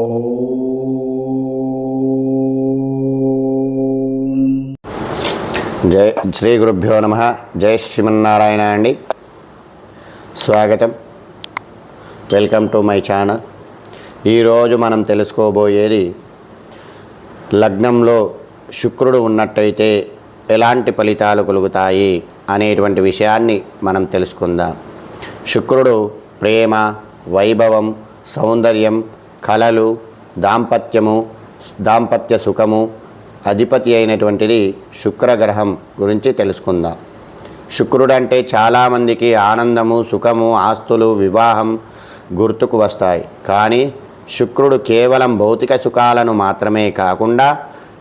ఓం జై శ్రీ గురుభ్యో నమః. జై శ్రీమన్నారాయణ అండి. స్వాగతం, వెల్కమ్ టు మై ఛానల్. ఈరోజు మనం తెలుసుకోబోయేది లగ్నంలో శుక్రుడు ఉన్నట్టయితే ఎలాంటి ఫలితాలు కలుగుతాయి అనేటువంటి విషయాన్ని మనం తెలుసుకుందాం. శుక్రుడు ప్రేమ, వైభవం, సౌందర్యం, కళలు, దాంపత్య సుఖము అధిపతి అయినటువంటిది శుక్రగ్రహం గురించి తెలుసుకుందాం. శుక్రుడు అంటే చాలామందికి ఆనందము, సుఖము, ఆస్తులు, వివాహం గుర్తుకు వస్తాయి. కానీ శుక్రుడు కేవలం భౌతిక సుఖాలను మాత్రమే కాకుండా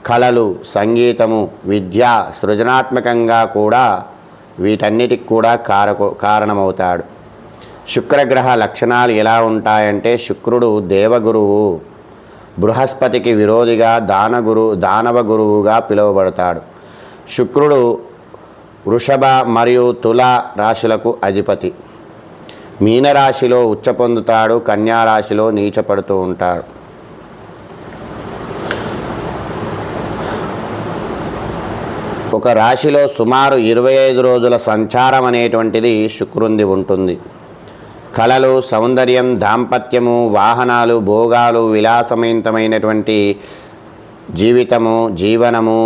కళలు, సంగీతము, విద్య, సృజనాత్మకంగా కూడా వీటన్నిటికి కూడా కారణమవుతాడు. శుక్రగ్రహ లక్షణాలు ఎలా ఉంటాయంటే, శుక్రుడు దేవగురువు, బృహస్పతికి విరోధిగా దానవ గురువుగా పిలువబడతాడు. శుక్రుడు వృషభ మరియు తుల రాశులకు అధిపతి. మీనరాశిలో ఉచ్చ పొందుతాడు, కన్యారాశిలో నీచపడుతూ ఉంటాడు. ఒక రాశిలో సుమారు 25 రోజుల సంచారం అనేటువంటిది శుక్రుంది ఉంటుంది. కళలు, సౌందర్యం, దాంపత్యము, వాహనాలు, భోగాలు, విలాసవంతమైనటువంటి జీవనము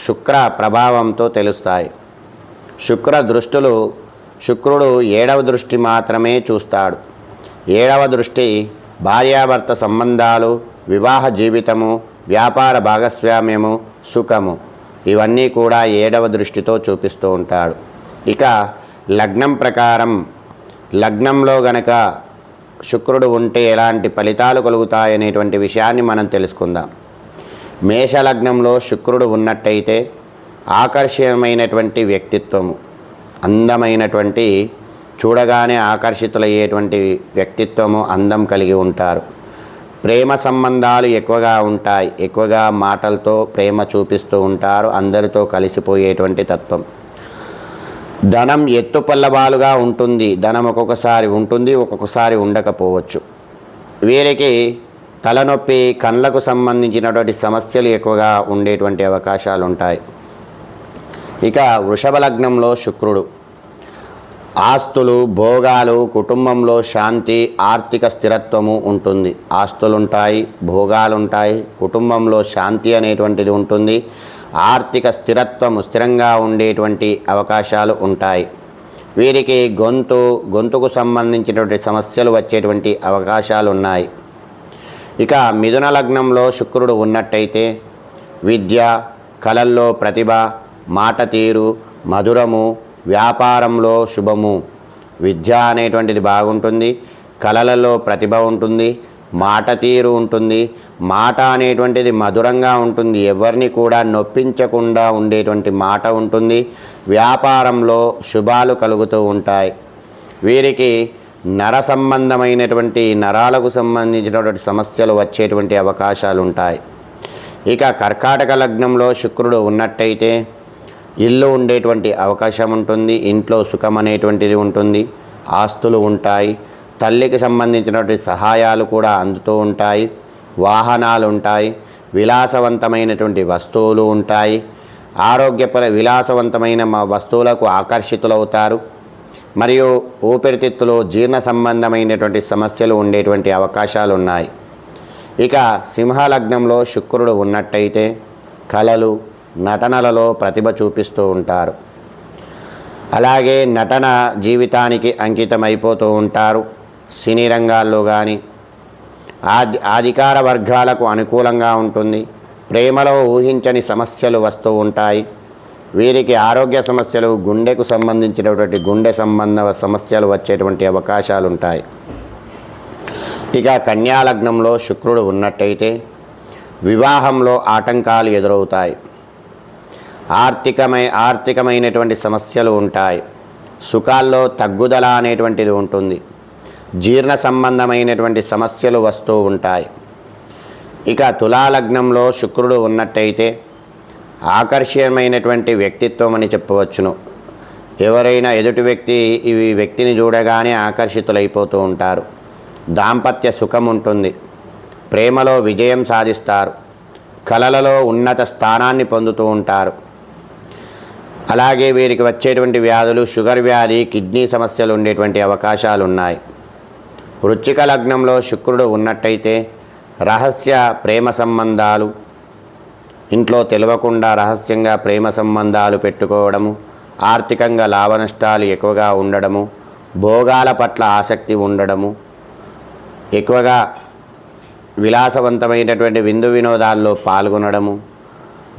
శుక్ర ప్రభావంతో తెలుస్తాయి. శుక్రుడు 7వ దృష్టి మాత్రమే చూస్తాడు. 7వ దృష్టి భార్యాభర్త సంబంధాలు, వివాహ జీవితము, వ్యాపార భాగస్వామ్యము, సుఖము ఇవన్నీ కూడా 7వ దృష్టితో చూపిస్తూ ఉంటాడు. ఇక లగ్నం ప్రకారం లగ్నంలో గనక శుక్రుడు ఉంటే ఎలాంటి ఫలితాలు కలుగుతాయనేటువంటి విషయాన్ని మనం తెలుసుకుందాం. మేషలగ్నంలో శుక్రుడు ఉన్నట్టయితే ఆకర్షణీయమైనటువంటి వ్యక్తిత్వము, అందమైనటువంటి చూడగానే ఆకర్షితులయ్యేటువంటి వ్యక్తిత్వము, అందం కలిగి ఉంటారు. ప్రేమ సంబంధాలు ఎక్కువగా ఉంటాయి. ఎక్కువగా మాటలతో ప్రేమ చూపిస్తూ ఉంటారు. అందరితో కలిసిపోయేటువంటి తత్వం. ధనం ఎత్తుపల్లవాలుగా ఉంటుంది. ధనం ఒక్కొక్కసారి ఉంటుంది, ఒక్కొక్కసారి ఉండకపోవచ్చు. వీరికి తలనొప్పి, కళ్ళకు సంబంధించినటువంటి సమస్యలు ఎక్కువగా ఉండేటువంటి అవకాశాలు ఉంటాయి. ఇక వృషభ లగ్నంలో శుక్రుడు ఆస్తులు, భోగాలు, కుటుంబంలో శాంతి, ఆర్థిక స్థిరత్వము ఉంటుంది. ఆస్తులుంటాయి, భోగాలుంటాయి, కుటుంబంలో శాంతి అనేటువంటిది ఉంటుంది. ఆర్థిక స్థిరంగా ఉండేటువంటి అవకాశాలు ఉంటాయి. వీరికి గొంతుకు సంబంధించినటువంటి సమస్యలు వచ్చేటువంటి అవకాశాలు ఉన్నాయి. ఇక మిథున లగ్నంలో శుక్రుడు ఉన్నట్టయితే విద్య, కళల్లో ప్రతిభ, మాట తీరు, మధురము, వ్యాపారంలో శుభము. విద్య అనేటువంటిది బాగుంటుంది, కళలలో ప్రతిభ ఉంటుంది, మాట తీరు ఉంటుంది. మాట అనేటువంటిది మధురంగా ఉంటుంది, ఎవరిని కూడా నొప్పించకుండా ఉండేటువంటి మాట ఉంటుంది. వ్యాపారంలో శుభాలు కలుగుతూ ఉంటాయి. వీరికి నరాలకు సంబంధించినటువంటి సమస్యలు వచ్చేటువంటి అవకాశాలు ఉంటాయి. ఇక కర్కాటక లగ్నంలో శుక్రుడు ఉన్నట్టయితే ఇల్లు ఉండేటువంటి అవకాశం ఉంటుంది. ఇంట్లో సుఖం అనేటువంటిది ఉంటుంది. ఆస్తులు ఉంటాయి. తల్లికి సంబంధించినటువంటి సహాయాలు కూడా అందుతూ ఉంటాయి. వాహనాలు ఉంటాయి. విలాసవంతమైనటువంటి వస్తువులు ఉంటాయి. విలాసవంతమైన వస్తువులకు ఆకర్షితులవుతారు. మరియు ఊపిరితిత్తులు, జీర్ణ సంబంధమైనటువంటి సమస్యలు ఉండేటువంటి అవకాశాలు ఉన్నాయి. ఇక సింహలగ్నంలో శుక్రుడు ఉన్నట్టయితే కళలు, నటనలలో ప్రతిభ చూపిస్తూ ఉంటారు. అలాగే నటన జీవితానికి అంకితం అయిపోతూ ఉంటారు. సినీ రంగాల్లో కానీ అధికార వర్గాలకు అనుకూలంగా ఉంటుంది. ప్రేమలో ఊహించని సమస్యలు వస్తూ ఉంటాయి. వీరికి ఆరోగ్య సమస్యలు, గుండెకు సంబంధించినటువంటి గుండె సంబంధ సమస్యలు వచ్చేటువంటి అవకాశాలు ఉంటాయి. ఇక కన్యాలగ్నంలో శుక్రుడు ఉన్నట్టయితే వివాహంలో ఆటంకాలు ఎదురవుతాయి. ఆర్థికమైనటువంటి సమస్యలు ఉంటాయి. సుఖాల్లో తగ్గుదల అనేటువంటిది ఉంటుంది. జీర్ణ సంబంధమైనటువంటి సమస్యలు వస్తూ ఉంటాయి. ఇక తులాలగ్నంలో శుక్రుడు ఉన్నట్టయితే ఆకర్షణీయమైనటువంటి వ్యక్తిత్వం అని చెప్పవచ్చును. ఎవరైనా ఎదుటి వ్యక్తిని చూడగానే ఆకర్షితులైపోతూ ఉంటారు. దాంపత్య సుఖం ఉంటుంది. ప్రేమలో విజయం సాధిస్తారు. కళలలో ఉన్నత స్థానాన్ని పొందుతూ ఉంటారు. అలాగే వీరికి వచ్చేటువంటి వ్యాధులు షుగర్ వ్యాధి, కిడ్నీ సమస్యలు ఉండేటువంటి అవకాశాలు ఉన్నాయి. వృశ్చిక లగ్నంలో శుక్రుడు ఉన్నట్టయితే రహస్య ప్రేమ సంబంధాలు, ఇంట్లో తెలియకుండా రహస్యంగా ప్రేమ సంబంధాలు పెట్టుకోవడము, ఆర్థికంగా లాభ నష్టాలు ఎక్కువగా ఉండడము, భోగాల పట్ల ఆసక్తి ఉండడము, ఎక్కువగా విలాసవంతమైనటువంటి విందు వినోదాల్లో పాల్గొనడము,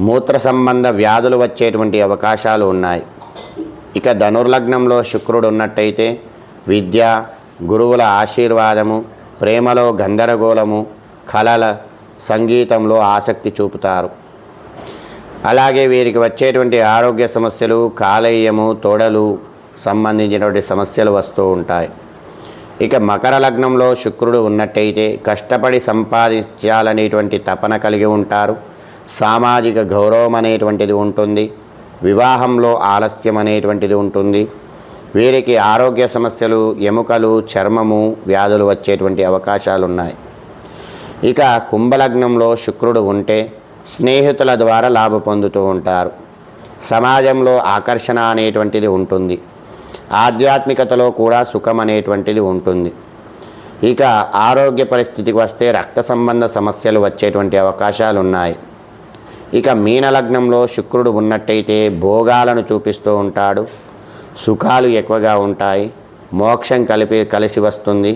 మూత్ర సంబంధ వ్యాధులు వచ్చేటువంటి అవకాశాలు ఉన్నాయి. ఇక ధనుర్లగ్నంలో శుక్రుడు ఉన్నట్టయితే విద్య, గురువుల ఆశీర్వాదము, ప్రేమలో గందరగోళము, కళల సంగీతంలో ఆసక్తి చూపుతారు. అలాగే వీరికి వచ్చేటువంటి ఆరోగ్య సమస్యలు, కాలేయము, తొడలు సంబంధించినటువంటి సమస్యలు వస్తూ ఉంటాయి. ఇక మకర లగ్నంలో శుక్రుడు ఉన్నట్టయితే కష్టపడి సంపాదించాలనేటువంటి తపన కలిగి ఉంటారు. సామాజిక గౌరవం అనేటువంటిది ఉంటుంది. వివాహంలో ఆలస్యం అనేటువంటిది ఉంటుంది. వీరికి ఆరోగ్య సమస్యలు, ఎముకలు, చర్మము వ్యాధులు వచ్చేటువంటి అవకాశాలు ఉన్నాయి. ఇక కుంభలగ్నంలో శుక్రుడు ఉంటే స్నేహితుల ద్వారా లాభ పొందుతూ ఉంటారు. సమాజంలో ఆకర్షణ అనేటువంటిది ఉంటుంది. ఆధ్యాత్మికతలో కూడా సుఖం అనేటువంటిది ఉంటుంది. ఇక ఆరోగ్య పరిస్థితికి వస్తే రక్త సంబంధ సమస్యలు వచ్చేటువంటి అవకాశాలు ఉన్నాయి. ఇక మీనలగ్నంలో శుక్రుడు ఉన్నట్టయితే భోగాలను చూపిస్తూ ఉంటాడు. సుఖాలు ఎక్కువగా ఉంటాయి. మోక్షం కలిసి వస్తుంది.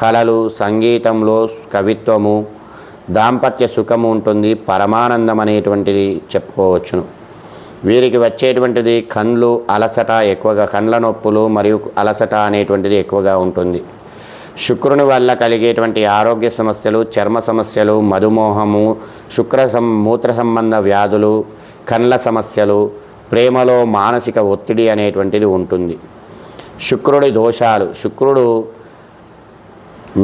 కళలు, సంగీతంలో కవిత్వము, దాంపత్య సుఖము ఉంటుంది. పరమానందం అనేటువంటిది చెప్పుకోవచ్చును. వీరికి వచ్చేటువంటిది కండ్లు అలసట ఎక్కువగా, కండ్ల నొప్పులు మరియు అలసట అనేటువంటిది ఎక్కువగా ఉంటుంది. శుక్రుని వల్ల కలిగేటువంటి ఆరోగ్య సమస్యలు, చర్మ సమస్యలు, మధుమోహము, మూత్ర సంబంధ వ్యాధులు, కండ్ల సమస్యలు, ప్రేమలో మానసిక ఒత్తిడి అనేటువంటిది ఉంటుంది. శుక్రుడి దోషాలు,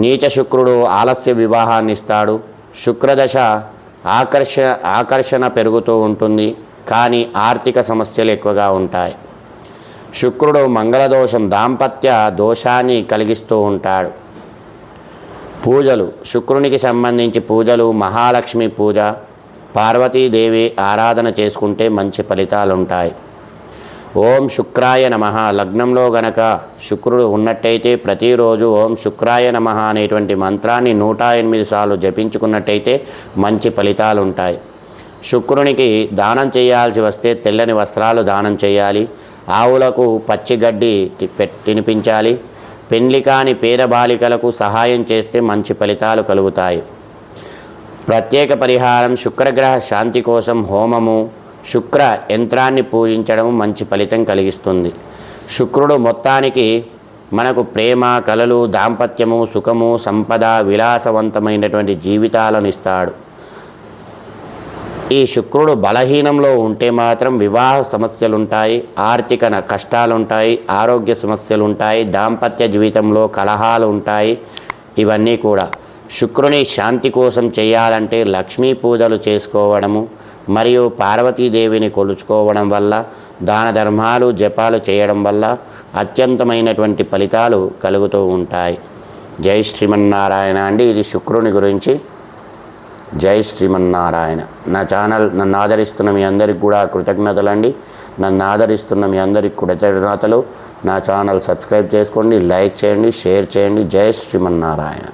నీచ శుక్రుడు ఆలస్య వివాహాన్ని ఇస్తాడు. శుక్రదశ ఆకర్షణ పెరుగుతూ ఉంటుంది, కానీ ఆర్థిక సమస్యలు ఎక్కువగా ఉంటాయి. శుక్రుడు మంగళదోషం, దాంపత్య దోషాన్ని కలిగిస్తూ ఉంటాడు. పూజలు, శుక్రునికి సంబంధించి పూజలు, మహాలక్ష్మి పూజ, పార్వతీదేవి ఆరాధన చేసుకుంటే మంచి ఫలితాలు ఉంటాయి. ఓం శుక్రాయ నమః. లగ్నంలో గనక శుక్రుడు ఉన్నట్టయితే ప్రతిరోజు ఓం శుక్రాయ నమః అనేటువంటి మంత్రాన్ని 108 సార్లు జపించుకున్నట్టయితే మంచి ఫలితాలు ఉంటాయి. శుక్రునికి దానం చేయాల్సి వస్తే తెల్లని వస్త్రాలు దానం చేయాలి. ఆవులకు పచ్చిగడ్డి తినిపించాలి. పెండ్లి కాని పేద బాలికలకు సహాయం చేస్తే మంచి ఫలితాలు కలుగుతాయి. ప్రత్యేక పరిహారం, శుక్రగ్రహ శాంతి కోసం హోమము, శుక్ర యంత్రాన్ని పూజించడం మంచి ఫలితం కలిగిస్తుంది. శుక్రుడు మొత్తానికి మనకు ప్రేమ, కలలు, దాంపత్యము, సుఖము, సంపద, విలాసవంతమైనటువంటి జీవితాలను ఇస్తాడు. ఈ శుక్రుడు బలహీనంలో ఉంటే మాత్రం వివాహ సమస్యలుంటాయి, ఆర్థిక కష్టాలుంటాయి, ఆరోగ్య సమస్యలుంటాయి, దాంపత్య జీవితంలో కలహాలు ఉంటాయి. ఇవన్నీ కూడా శుక్రుని శాంతి కోసం చేయాలంటే లక్ష్మీ పూజలు చేసుకోవడము మరియు పార్వతీదేవిని కొలుచుకోవడం వల్ల, దాన ధర్మాలు, జపాలు చేయడం వల్ల అత్యంతమైనటువంటి ఫలితాలు కలుగుతూ ఉంటాయి. జై శ్రీమన్నారాయణ అండి. ఇది శుక్రుని గురించి. జై శ్రీమన్నారాయణ. నా ఛానల్ నన్ను ఆదరిస్తున్న మీ అందరికి కూడా కృతజ్ఞతలండి. నన్ను ఆదరిస్తున్న మీ అందరికి కృతజ్ఞతలు. నా ఛానల్ సబ్స్క్రైబ్ చేసుకోండి, లైక్ చేయండి, షేర్ చేయండి. జై శ్రీమన్నారాయణ.